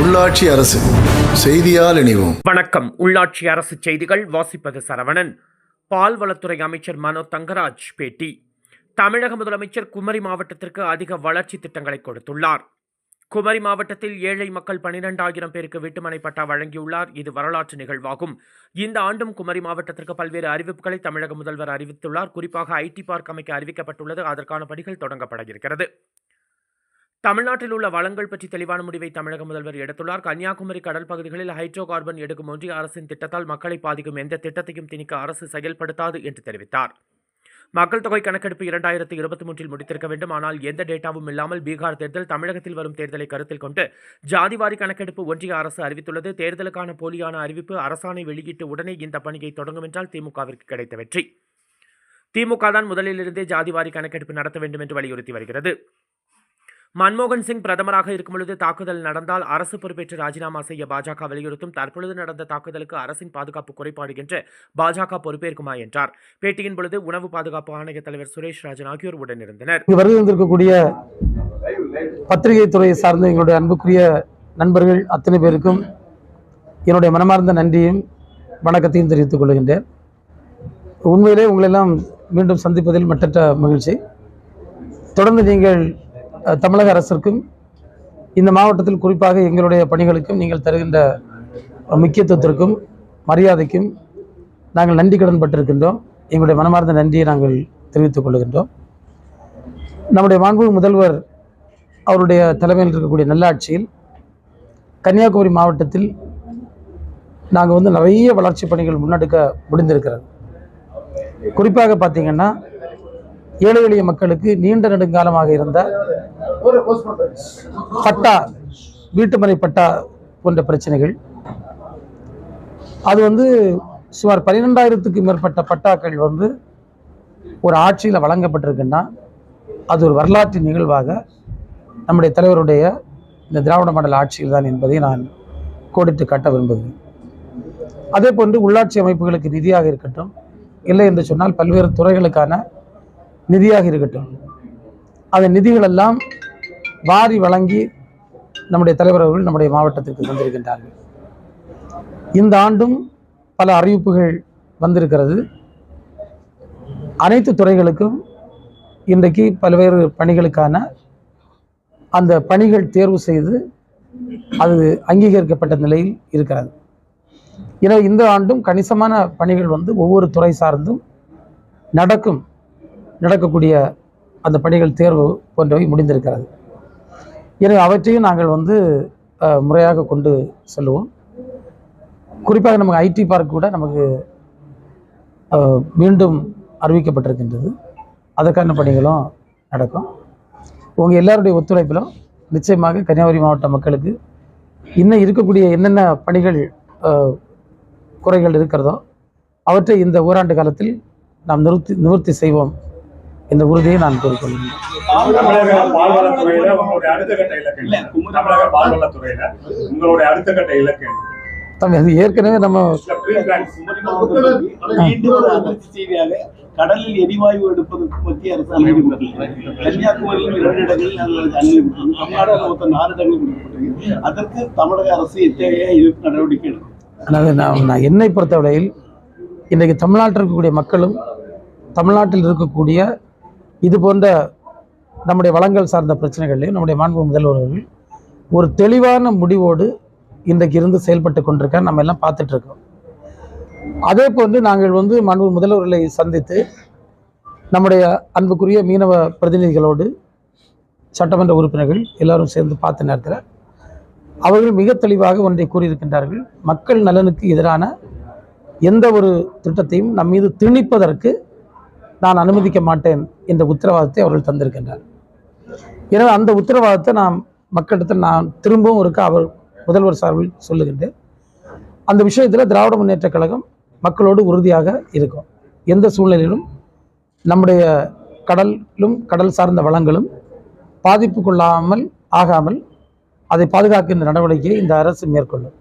உள்ளாட்சி அரசு செய்தியால் இணைவோம். வணக்கம். உள்ளாட்சி அரசு செய்திகள் வாசிப்பது சரவணன். பால்வளத்துறை அமைச்சர் மனோ தங்கராஜ் பேட்டி. தமிழக முதலமைச்சர் குமரி மாவட்டத்திற்கு அதிக வளர்ச்சி திட்டங்களை கொடுத்துள்ளார். குமரி மாவட்டத்தில் ஏழை மக்கள் 12,000 பேருக்கு வீட்டுமனை பட்டா வழங்கியுள்ளார். இது வரலாற்று நிகழ்வாகும். இந்த ஆண்டும் குமரி மாவட்டத்திற்கு பல்வேறு அறிவிப்புகளை தமிழக முதல்வர் அறிவித்துள்ளார். குறிப்பாக ஐடி பார்க் அமைக்க அறிவிக்கப்பட்டுள்ளது. அதற்கான பணிகள் தொடங்கப்பட இருக்கிறது. தமிழ்நாட்டில் உள்ள வளங்கள் பற்றி தெளிவான முடிவை தமிழக முதல்வர் எடுத்துள்ளார். கன்னியாகுமரி கடல் பகுதிகளில் ஹைட்ரோ கார்பன் எடுக்கும் ஒன்றிய அரசின் திட்டத்தால் மக்களை பாதிக்கும் எந்த திட்டத்தையும் திணிக்க அரசு செயல்படுத்தாது என்று தெரிவித்தார். மக்கள் தொகை கணக்கெடுப்பு 2023 முடித்திருக்க வேண்டும். ஆனால் எந்த டேட்டாவும் இல்லாமல் பீகார் தேர்தல், தமிழகத்தில் வரும் தேர்தலை கருத்தில் கொண்டு ஜாதிவாரி கணக்கெடுப்பு ஒன்றிய அரசு அறிவித்துள்ளது. தேர்தலுக்கான போலியான அறிவிப்பு. அரசாணை வெளியிட்டு உடனே இந்த பணியை தொடங்கும் என்றால் திமுகவிற்கு கிடைத்த வெற்றி. திமுக தான் முதலிலிருந்தே ஜாதிவாரி கணக்கெடுப்பு நடத்த வேண்டும் என்று வலியுறுத்தி வருகிறது. மன்மோகன் சிங் பிரதமராக இருக்கும் பொழுது தாக்குதல் நடந்தால் அரசு பொறுப்பேற்று ராஜினாமா செய்ய பாஜக வலியுறுத்தும். தற்பொழுது நடந்த தாக்குதலுக்கு அரசின் பாதுகாப்பு குறைபாடு என்று பாஜக பொறுப்பேற்குமா என்றார். பேட்டியின் பொழுது உணவு பாதுகாப்பு ஆணைய தலைவர் சுரேஷ் ராஜன் ஆகியோர் உடனிருந்தனர். வருகை வந்திருக்கக்கூடிய பத்திரிகை துறையை சார்ந்த எங்களுடைய அன்புக்குரிய நண்பர்கள் அத்தனை பேருக்கும் என்னுடைய மனமார்ந்த நன்றியும் வணக்கத்தையும் தெரிவித்துக் கொள்கின்றேன். உண்மையிலே உங்களெல்லாம் மீண்டும் சந்திப்பதில் மற்றற்ற மகிழ்ச்சி. தொடர்ந்து நீங்கள் தமிழக அரசிற்கும் இந்த மாவட்டத்தில் குறிப்பாக எங்களுடைய பணிகளுக்கும் நீங்கள் தருகின்ற முக்கியத்துவத்திற்கும் மரியாதைக்கும் நாங்கள் நன்றி கடன் பட்டிருக்கின்றோம். எங்களுடைய மனமார்ந்த நன்றியை நாங்கள் தெரிவித்துக் கொள்கின்றோம். நம்முடைய மாண்புமிகு முதல்வர் அவருடைய தலைமையில் இருக்கக்கூடிய நல்லாட்சியில் கன்னியாகுமரி மாவட்டத்தில் நாங்கள் நிறைய வளர்ச்சி பணிகள் முன்னெடுக்க முடிந்திருக்கிறது. குறிப்பாக பார்த்தீங்கன்னா ஏழை எளிய மக்களுக்கு நீண்ட நெடுங்காலமாக இருந்த பட்டா, வீட்டுமனை பட்டா போன்ற பிரச்சனைகள், அது சுமார் 12,000க்கும் மேற்பட்ட பட்டாக்கள் ஒரு ஆட்சியில் வழங்கப்பட்டிருக்குன்னா அது ஒரு வரலாற்று நிகழ்வாக நம்முடைய தலைவருடைய இந்த திராவிட மாடல் ஆட்சியில் தான் என்பதை நான் கோடிட்டு காட்ட விரும்புகிறேன். அதே போன்று உள்ளாட்சி அமைப்புகளுக்கு நிதியாக இருக்கட்டும், இல்லை என்று சொன்னால் பல்வேறு துறைகளுக்கான நிதியாக இருக்கட்டும், அந்த நிதிகளெல்லாம் வாரி வழங்கி நம்முடைய தலைவர் அவர்கள் நம்முடைய மாவட்டத்திற்கு வந்திருக்கின்றார்கள். இந்த ஆண்டும் பல அறிவிப்புகள் வந்திருக்கிறது. அனைத்து துறைகளுக்கும் இன்றைக்கு பல்வேறு பணிகளுக்கான அந்த பணிகள் தேர்வு செய்து அது அங்கீகரிக்கப்பட்ட நிலையில் இருக்கிறது. எனவே இந்த ஆண்டும் கணிசமான பணிகள் ஒவ்வொரு துறை சார்ந்தும் நடக்கக்கூடிய அந்த பணிகள் தேர்வு போன்றவை முடிந்திருக்கிறது. எனவே அவற்றையும் நாங்கள் முறையாக கொண்டு செல்லுவோம். குறிப்பாக நமக்கு ஐடி பார்க் கூட நமக்கு மீண்டும் அறிவிக்கப்பட்டிருக்கின்றது. அதற்கான பணிகளும் நடக்கும். உங்கள் எல்லாருடைய ஒத்துழைப்பிலும் நிச்சயமாக கன்னியாகுமரி மாவட்ட மக்களுக்கு இன்னும் இருக்கக்கூடிய என்னென்ன பணிகள் குறைகள் இருக்கிறதோ அவற்றை இந்த ஓராண்டு காலத்தில் நாம் நிவர்த்தி செய்வோம் இந்த உறுதியை நான் கூறிக்கொள்கிறேன். ஏற்கனவே நம்ம கடலில் எரிவாயு எடுப்பதற்கு மத்திய அரசு அனுமதி, கன்னியாகுமரியில் 2 இடங்களில் தமிழ்நாட்டில் மொத்தம் 4 இடங்கள் கொடுக்கப்பட்டது. அதற்கு தமிழக அரசு எத்தகைய எதிர்ப்பு நடவடிக்கை எடுக்கும்? நான் என்னை பொறுத்தவரையில் இன்றைக்கு தமிழ்நாட்டில் இருக்கக்கூடிய மக்களும் தமிழ்நாட்டில் இருக்கக்கூடிய இது போன்ற நம்முடைய வளங்கள் சார்ந்த பிரச்சனைகளையும் நம்முடைய மாண்பு முதல்வர்கள் ஒரு தெளிவான முடிவோடு இன்றைக்கு இருந்து செயல்பட்டு கொண்டிருக்க நம்ம எல்லாம் பார்த்துட்டு இருக்கோம். அதே போன்று நாங்கள் மாண்பு முதல்வர்களை சந்தித்து நம்முடைய அன்புக்குரிய மீனவ பிரதிநிதிகளோடு சட்டமன்ற உறுப்பினர்கள் எல்லாரும் சேர்ந்து பார்த்த நேரத்தில் அவர்கள் மிக தெளிவாக ஒன்றை கூறியிருக்கின்றார்கள். மக்கள் நலனுக்கு எதிரான எந்த ஒரு திட்டத்தையும் நம் மீது திணிப்பதற்கு நான் அனுமதிக்க மாட்டேன் என்ற உத்தரவாதத்தை அவர்கள் தந்திருக்கின்றார். எனவே அந்த உத்தரவாதத்தை மக்களிடத்தில் நான் திரும்பவும் அவர் முதல்வர் சார்பில் சொல்லுகின்றேன். அந்த விஷயத்தில் திராவிட முன்னேற்றக் கழகம் மக்களோடு உறுதியாக இருக்கும். எந்த சூழ்நிலையிலும் நம்முடைய கடலும் கடல் சார்ந்த வளங்களும் பாதிப்புக்குள்ளாமல் ஆகாமல் அதை பாதுகாக்கின்ற நடவடிக்கையை இந்த அரசு மேற்கொள்ளும்.